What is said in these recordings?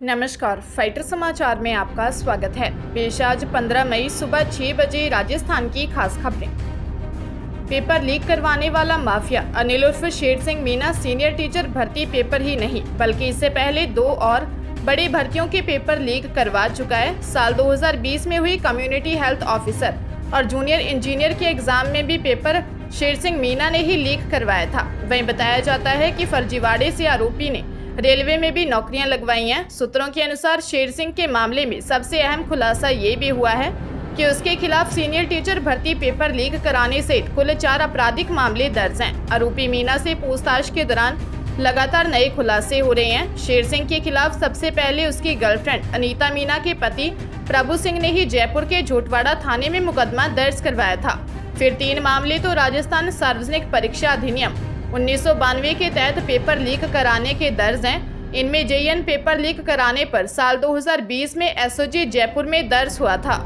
नमस्कार, फाइटर समाचार में आपका स्वागत है। पेश आज 15 मई सुबह 6 बजे राजस्थान की खास खबरें। पेपर लीक करवाने वाला माफिया अनिल उर्फ शेर सिंह मीना सीनियर टीचर भर्ती पेपर ही नहीं बल्कि इससे पहले 2 और बड़ी भर्तियों के पेपर लीक करवा चुका है। साल 2020 में हुई कम्युनिटी हेल्थ ऑफिसर और जूनियर इंजीनियर के एग्जाम में भी पेपर शेर सिंह मीना ने ही लीक करवाया था। वहीं बताया जाता है कि फर्जीवाड़े से आरोपी ने रेलवे में भी नौकरियां लगवाई हैं। सूत्रों के अनुसार शेर सिंह के मामले में सबसे अहम खुलासा ये भी हुआ है कि उसके खिलाफ सीनियर टीचर भर्ती पेपर लीक कराने से कुल 4 आपराधिक मामले दर्ज हैं। आरोपी मीना से पूछताछ के दौरान लगातार नए खुलासे हो रहे हैं। शेर सिंह के खिलाफ सबसे पहले उसकी गर्लफ्रेंड अनीता मीना के पति प्रभु सिंह ने ही जयपुर के झोटवाड़ा थाने में मुकदमा दर्ज करवाया था। फिर 3 मामले तो राजस्थान सार्वजनिक परीक्षा अधिनियम 1992 के तहत पेपर लीक कराने के दर्ज हैं। इनमें जेईएन पेपर लीक कराने पर साल 2020 में एसओजी जयपुर में दर्ज हुआ था।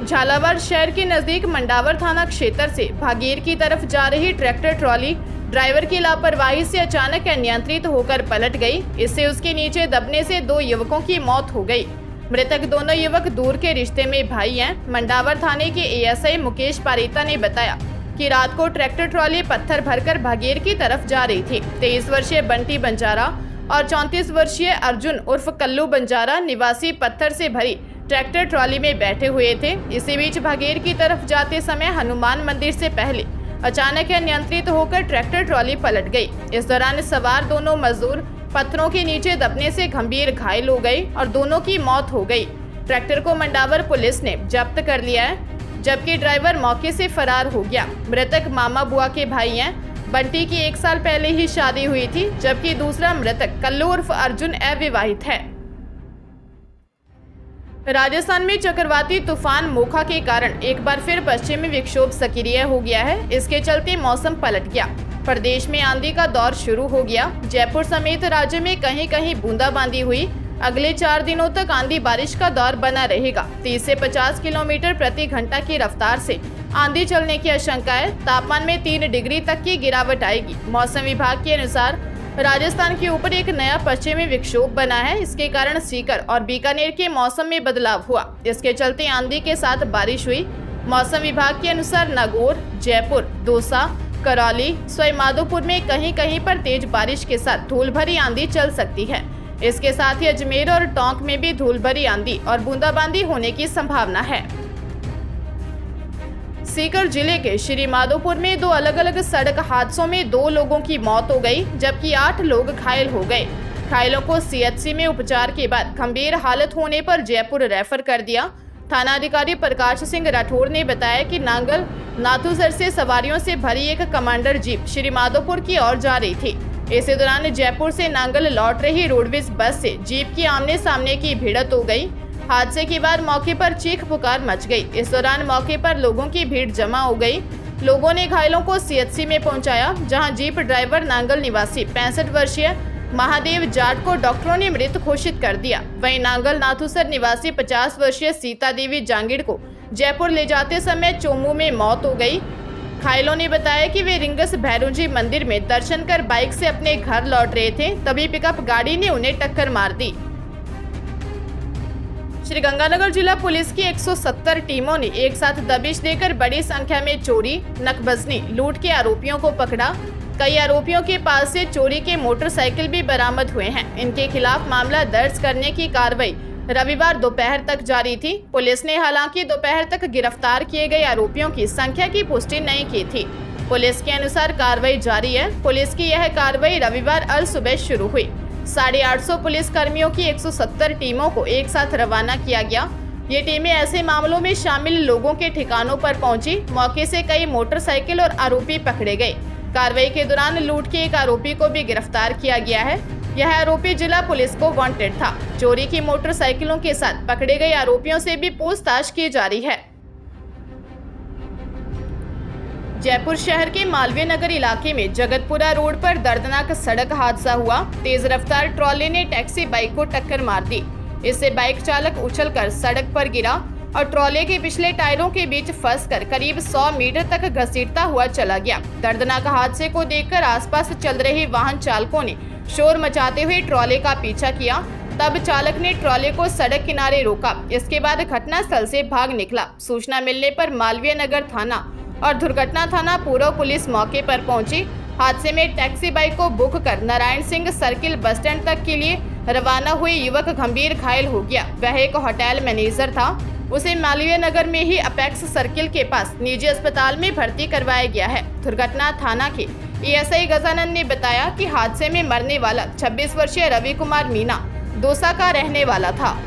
झालावाड़ शहर के नजदीक मंडावर थाना क्षेत्र से भागीर की तरफ जा रही ट्रैक्टर ट्रॉली ड्राइवर की लापरवाही से अचानक अनियंत्रित होकर पलट गई। इससे उसके नीचे दबने से 2 युवकों की मौत हो गई। मृतक दोनों युवक दूर के रिश्ते में भाई हैं। मंडावर थाने के एएसआई मुकेश पारीता ने बताया कि रात को ट्रैक्टर ट्रॉली पत्थर भरकर भागीर की तरफ जा रही थी। 23 वर्षीय बंटी बंजारा और 34 वर्षीय अर्जुन उर्फ कल्लू बंजारा निवासी पत्थर से भरी ट्रैक्टर ट्रॉली में बैठे हुए थे। इसी बीच भागीर की तरफ जाते समय हनुमान मंदिर से पहले अचानक अनियंत्रित होकर ट्रैक्टर ट्रॉली पलट गई। इस दौरान सवार दोनों मजदूर पत्थरों के नीचे दबने से गंभीर घायल हो गए और दोनों की मौत हो गई। ट्रैक्टर को मंडावर पुलिस ने जब्त कर लिया है, जबकि ड्राइवर मौके से फरार हो गया। मृतक मामा बुआ के भाई हैं। बंटी की 1 साल पहले ही शादी हुई थी, जबकि दूसरा मृतक कल्लू उर्फ अर्जुन अविवाहित है। राजस्थान में चक्रवाती तूफान मोखा के कारण एक बार फिर पश्चिमी विक्षोभ सक्रिय हो गया है। इसके चलते मौसम पलट गया। प्रदेश में आंधी का दौर शुरू हो गया। जयपुर समेत राज्य में कहीं कहीं बूंदाबांदी हुई। अगले 4 दिनों तक आंधी बारिश का दौर बना रहेगा। 30 से 50 किलोमीटर प्रति घंटा की रफ्तार से आंधी चलने की आशंका है। तापमान में 3 डिग्री तक की गिरावट आएगी। मौसम विभाग के अनुसार राजस्थान के ऊपर एक नया पश्चिमी विक्षोभ बना है। इसके कारण सीकर और बीकानेर के मौसम में बदलाव हुआ। इसके चलते आंधी के साथ बारिश हुई। मौसम विभाग के अनुसार नागौर, जयपुर, दौसा, करौली, सवाईमाधोपुर में कहीं कहीं पर तेज बारिश के साथ धूल भरी आंधी चल सकती है। इसके साथ ही अजमेर और टोंक में भी धूल भरी आंधी और बूंदाबांदी होने की संभावना है। सीकर जिले के श्री माधोपुर में 2 अलग अलग सड़क हादसों में 2 लोगों की मौत हो गई, जबकि 8 लोग घायल हो गए। घायलों को सीएचसी में उपचार के बाद गंभीर हालत होने पर जयपुर रेफर कर दिया। थानाधिकारी प्रकाश सिंह राठौर ने बताया कि नांगल नाथूसर से सवारियों से भरी एक कमांडर जीप श्री माधोपुर की ओर जा रही थी। इसी दौरान जयपुर से नांगल लौट रही रोडवेज बस से जीप की आमने सामने की भिड़ंत हो गई। हादसे के बाद मौके पर चीख पुकार मच गई। इस दौरान मौके पर लोगों की भीड़ जमा हो गई। लोगों ने घायलों को सीएचसी में पहुंचाया, जहां जीप ड्राइवर नांगल निवासी 65 वर्षीय महादेव जाट को डॉक्टरों ने मृत घोषित कर दिया। वहीं नांगल नाथूसर निवासी 50 वर्षीय सीता देवी जांगिड़ को जयपुर ले जाते समय चोमू में मौत हो गई। घायलों ने बताया कि वे रिंगस भैरूजी मंदिर में दर्शन कर बाइक से अपने घर लौट रहे थे, तभी पिकअप गाड़ी ने उन्हें टक्कर मार दी। श्रीगंगानगर जिला पुलिस की 170 टीमों ने एक साथ दबिश देकर बड़ी संख्या में चोरी, नकबजनी, लूट के आरोपियों को पकड़ा। कई आरोपियों के पास से चोरी के मोटरसाइकिल भी बरामद हुए हैं। इनके खिलाफ मामला दर्ज करने की कार्रवाई रविवार दोपहर तक जारी थी। पुलिस ने हालांकि दोपहर तक गिरफ्तार किए गए आरोपियों की संख्या की पुष्टि नहीं की थी। पुलिस के अनुसार कार्रवाई जारी है। पुलिस की यह कार्रवाई रविवार अल सुबह शुरू हुई। 850 पुलिस कर्मियों की 170 टीमों को एक साथ रवाना किया गया। ये टीमें ऐसे मामलों में शामिल लोगों के ठिकानों पर पहुंची। मौके से कई मोटरसाइकिल और आरोपी पकड़े गए। कार्रवाई के दौरान लूट के एक आरोपी को भी गिरफ्तार किया गया है। यह आरोपी जिला पुलिस को वांटेड था। चोरी की मोटरसाइकिलों के साथ पकड़े गए आरोपियों से भी पूछताछ की जा रही है। जयपुर शहर के मालवीय नगर इलाके में जगतपुरा रोड पर दर्दनाक सड़क हादसा हुआ। तेज रफ्तार ट्रॉली ने टैक्सी बाइक को टक्कर मार दी। इससे बाइक चालक उछलकर सड़क पर गिरा और ट्रॉले के पिछले टायरों के बीच फंसकर करीब 100 मीटर तक घसीटता हुआ चला गया। दर्दनाक हादसे को देखकर आसपास चल रहे वाहन चालकों ने शोर मचाते हुए ट्रॉले का पीछा किया। तब चालक ने ट्रॉले को सड़क किनारे रोका। इसके बाद घटनास्थल से भाग निकला। सूचना मिलने पर मालवीय नगर थाना और दुर्घटना थाना पूर्व पुलिस मौके पर पहुंची। हादसे में टैक्सी बाइक को बुक कर Narayan Singh circle bus stand तक के लिए रवाना हुए युवक गंभीर घायल हो गया। वह एक होटल मैनेजर था। उसे मालवीय नगर में ही अपेक्स सर्किल के पास निजी अस्पताल में भर्ती करवाया गया है। दुर्घटना थाना के एएसआई गजानन ने बताया कि हादसे में मरने वाला 26 वर्षीय रवि कुमार मीना दौसा का रहने वाला था।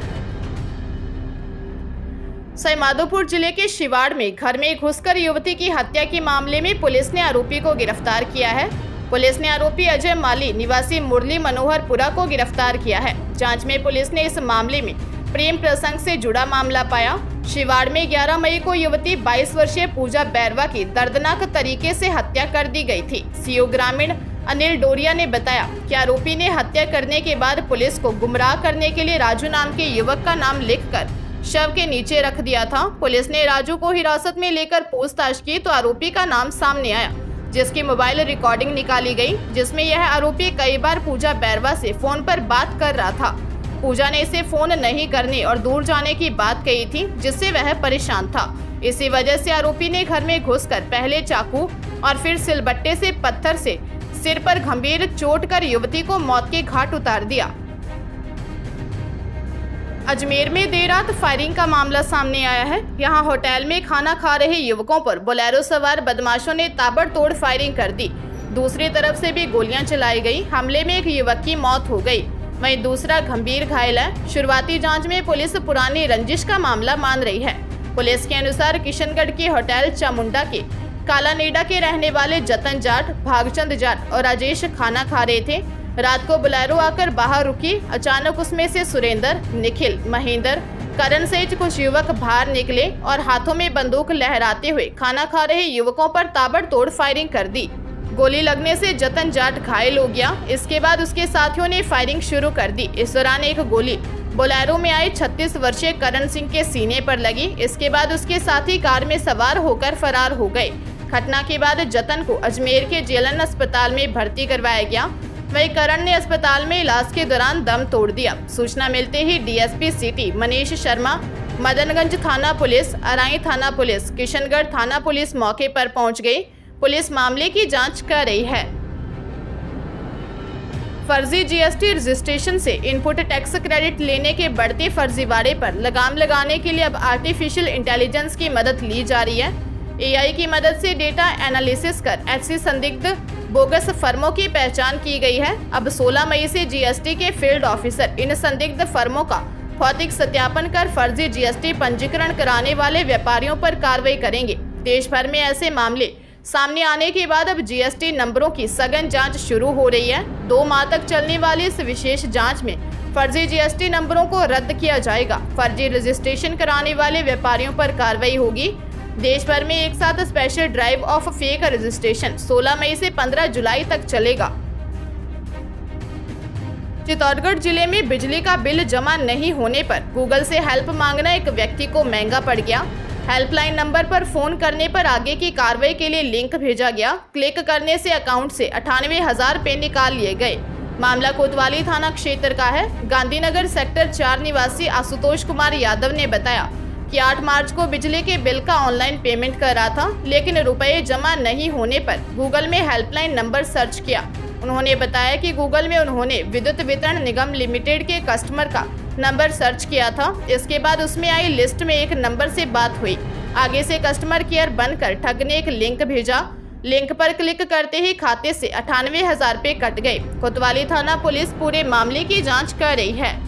सवाईमाधोपुर जिले के शिवाड़ में घर में घुसकर युवती की हत्या के मामले में पुलिस ने आरोपी को गिरफ्तार किया है। पुलिस ने आरोपी अजय माली निवासी मुरली मनोहरपुरा को गिरफ्तार किया है। जांच में पुलिस ने इस मामले में प्रेम प्रसंग से जुड़ा मामला पाया। शिवाड़ में 11 मई को युवती 22 वर्षीय पूजा बैरवा की दर्दनाक तरीके से हत्या कर दी गई थी। सीओ ग्रामीण अनिल डोरिया ने बताया कि आरोपी ने हत्या करने के बाद पुलिस को गुमराह करने के लिए राजू नाम के युवक का नाम लिखकर शव के नीचे रख दिया था। पुलिस ने राजू को हिरासत में लेकर पूछताछ की तो आरोपी का नाम सामने आया, जिसकी मोबाइल रिकॉर्डिंग निकाली गई, जिसमें यह आरोपी कई बार पूजा बैरवा से फोन पर बात कर रहा था। पूजा ने इसे फोन नहीं करने और दूर जाने की बात कही थी, जिससे वह परेशान था। इसी वजह से आरोपी ने घर में घुसकर पहले चाकू और फिर सिलबट्टे से पत्थर से सिर पर गंभीर चोट कर युवती को मौत के घाट उतार दिया। अजमेर में देर रात फायरिंग का मामला सामने आया है। यहां होटल में खाना खा रहे युवकों पर बोलेरो सवार बदमाशों ने ताबड़तोड़ फायरिंग कर दी। दूसरी तरफ से भी गोलियां चलाई गई। हमले में एक युवक की मौत हो गई, वहीं दूसरा गंभीर घायल है। शुरुआती जांच में पुलिस पुरानी रंजिश का मामला मान रही है। पुलिस के अनुसार किशनगढ़ के होटल चामुंडा के कालानेडा के रहने वाले जतन जाट, भागचंद जाट और राजेश खाना खा रहे थे। रात को बोलेरो आकर बाहर रुकी। अचानक उसमें से सुरेंद्र, निखिल, महेंद्र, करण सहित कुछ युवक बाहर निकले और हाथों में बंदूक लहराते हुए खाना खा रहे युवकों पर ताबड़तोड़ फायरिंग कर दी। गोली लगने से जतन जाट घायल हो गया। इसके बाद उसके साथियों ने फायरिंग शुरू कर दी। इस दौरान एक गोली बोलेरो में आए 36 वर्षीय करण सिंह के सीने पर लगी। इसके बाद उसके साथी कार में सवार होकर फरार हो गए। घटना के बाद जतन को अजमेर के जेलन अस्पताल में भर्ती करवाया गया। वहीं करण ने अस्पताल में इलाज के दौरान दम तोड़ दिया। सूचना मिलते ही डीएसपी सिटी मनीष शर्मा, मदनगंज थाना पुलिस, अराई थाना पुलिस, किशनगढ़ थाना पुलिस मौके पर पहुंच गई। पुलिस मामले की जांच कर रही है। फर्जी जीएसटी रजिस्ट्रेशन से इनपुट टैक्स क्रेडिट लेने के बढ़ते फर्जीवाड़े पर लगाम लगाने के लिए अब आर्टिफिशियल इंटेलिजेंस की मदद ली जा रही है। एआई की मदद से डेटा एनालिसिस कर ऐसे संदिग्ध बोगस फर्मों की पहचान की गई है। अब 16 मई से जीएसटी के फील्ड ऑफिसर इन संदिग्ध फर्मों का भौतिक सत्यापन कर फर्जी जीएसटी पंजीकरण कराने वाले व्यापारियों पर कार्रवाई करेंगे। देश भर में ऐसे मामले सामने आने के बाद अब जीएसटी नंबरों की सघन जांच शुरू हो रही है। 2 माह तक चलने वाली इस विशेष जांच में फर्जी जीएसटी नंबरों को रद्द किया जाएगा। फर्जी रजिस्ट्रेशन कराने वाले व्यापारियों पर कार्रवाई होगी। देश भर में एक साथ special drive of fake registration 16 मई से 15 जुलाई तक चलेगा। चित्तौड़गढ़ जिले में बिजली का बिल जमा नहीं होने पर गूगल से हेल्प मांगना एक व्यक्ति को महंगा पड़ गया। हेल्पलाइन नंबर पर फोन करने पर आगे की कार्रवाई के लिए लिंक भेजा गया। क्लिक करने से अकाउंट से 98,000 रुपए निकाल लिए गए। मामला कोतवाली थाना क्षेत्र का है। गांधीनगर सेक्टर 4 निवासी आशुतोष कुमार यादव ने बताया कि 8 मार्च को बिजली के बिल का ऑनलाइन पेमेंट कर रहा था, लेकिन रुपए जमा नहीं होने पर गूगल में हेल्पलाइन नंबर सर्च किया। उन्होंने बताया कि गूगल में उन्होंने विद्युत वितरण निगम लिमिटेड के कस्टमर का नंबर सर्च किया था। इसके बाद उसमें आई लिस्ट में एक नंबर से बात हुई। आगे से कस्टमर केयर बनकर ठग ने एक लिंक भेजा। लिंक पर क्लिक करते ही खाते से 98,000 रुपए कट गए। कोतवाली थाना पुलिस पूरे मामले की जांच कर रही है।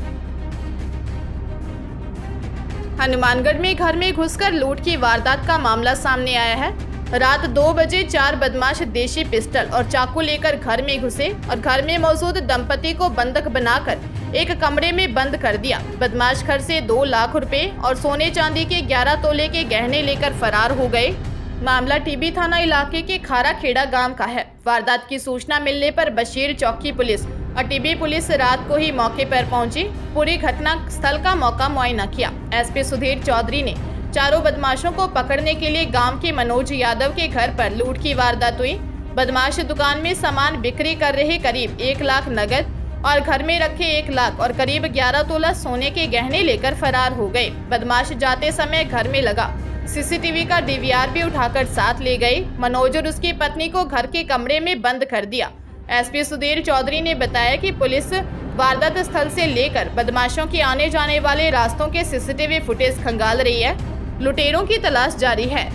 हनुमानगढ़ में घर में घुसकर लूट की वारदात का मामला सामने आया है। रात 2 बजे 4 बदमाश देशी पिस्टल और चाकू लेकर घर में घुसे और घर में मौजूद दंपति को बंधक बनाकर एक कमरे में बंद कर दिया। बदमाश घर से 2 लाख रुपए और सोने चांदी के 11 तोले के गहने लेकर फरार हो गए। मामला टीबी थाना इलाके के खारा खेड़ा गांव का है। वारदात की सूचना मिलने पर बशीर चौकी पुलिस और टीबी पुलिस रात को ही मौके पर पहुंची। पूरी घटना स्थल का मौका मुआयना किया। एसपी सुधीर चौधरी ने चारों बदमाशों को पकड़ने के लिए गांव के मनोज यादव के घर पर लूट की वारदात हुई। बदमाश दुकान में सामान बिक्री कर रहे करीब 1 लाख नगद और घर में रखे 1 लाख और करीब 11 तोला सोने के गहने लेकर फरार हो गए। बदमाश जाते समय घर में लगा सीसीटीवी का डीवीआर भी उठाकर साथ ले गए। मनोज और उसकी पत्नी को घर के कमरे में बंद कर दिया। एसपी सुधीर चौधरी ने बताया कि पुलिस वारदात स्थल से लेकर बदमाशों के आने जाने वाले रास्तों के सीसीटीवी फुटेज खंगाल रही है। लुटेरों की तलाश जारी है।